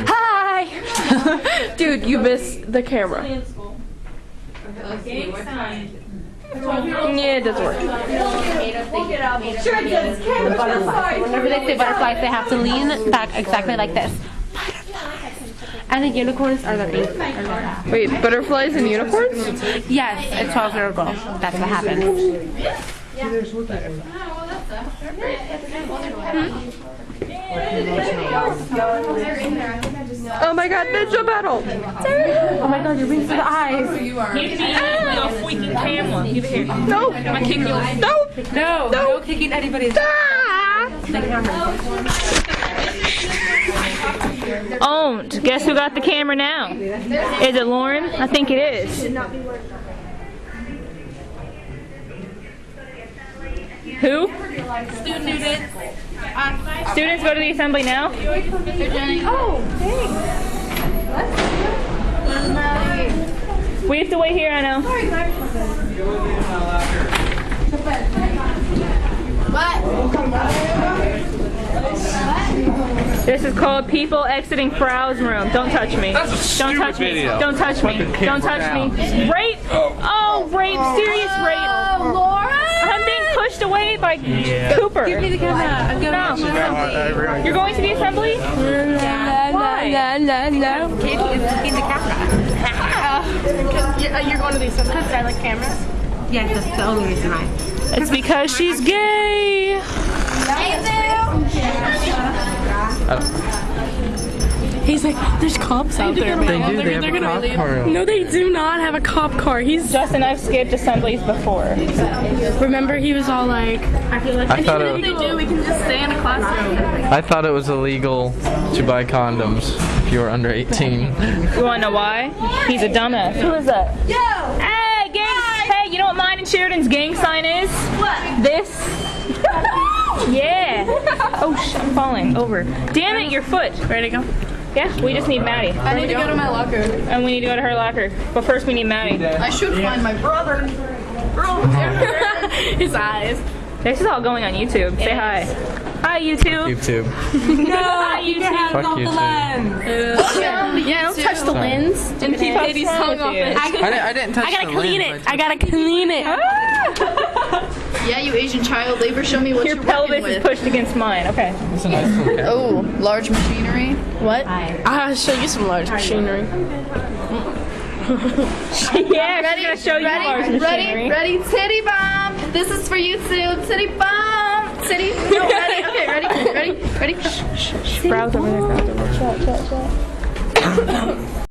Hi! Dude, you missed the camera. Yeah, it doesn't work. Whenever they say butterflies, they have to lean back exactly like this. And the unicorns are the things. Wait, butterflies and unicorns? Yes, a 12-year-old girl. That's what happens. Oh my god, ninja battle! Oh my god, you're being to the eyes. No! No kicking anybody's. Owned. Guess who got the camera now? Is it Lauren? I think it is. Who? Students. Students go to the assembly now? Oh, thanks. We have to wait here, I know. This is called people exiting Frau's room. Don't touch me. Don't touch me. Don't touch me. Don't touch me. Rape! Oh, rape! Serious rape! Laura! I'm being pushed away by Cooper. Give me the camera. I'm going to No. You're going to the assembly? Why? No. Katie is taking the camera. You're going to the assembly? Because I like cameras? Yes, that's the only reason why. It's because she's gay. He's like, there's cops out there. They do. They have a cop car. No, they do not have a cop car. He's Justin, I've skipped assemblies before. remember he was all like, I feel like I thought what they do, we can just stay in a classroom. I thought it was illegal to buy condoms if you were under 18. You wanna know why? He's a dumbass. Who is that? Yo! Hey, gang! Hey, you know what mine and Sheridan's gang sign is? What? This. Yeah. Oh, I'm falling over. Damn it, your foot. Ready to go? Yeah, we just need Maddie. I need to go to my locker. And we need to go to her locker. But first we need Maddie. I should find my brother. His eyes. This is all going on YouTube. Say hi. Hi, YouTube. YouTube. Hi, YouTube. Fuck YouTube. Yeah, don't touch the lens. And keep Katie's tongue off it. I didn't touch I gotta the clean lens. it. I gotta clean it. Yeah, you Asian child labor, show me what Your you're pelvis working is with. pushed against mine. Okay. That's a nice little cat. Oh, large machinery. What? I'll show you some large machinery. Yeah, she's gonna show you large machinery. Ready, titty bomb. This is for you too, titty bomb. Titty, no, ready, okay, ready. Browse over there, browse over there. Shut.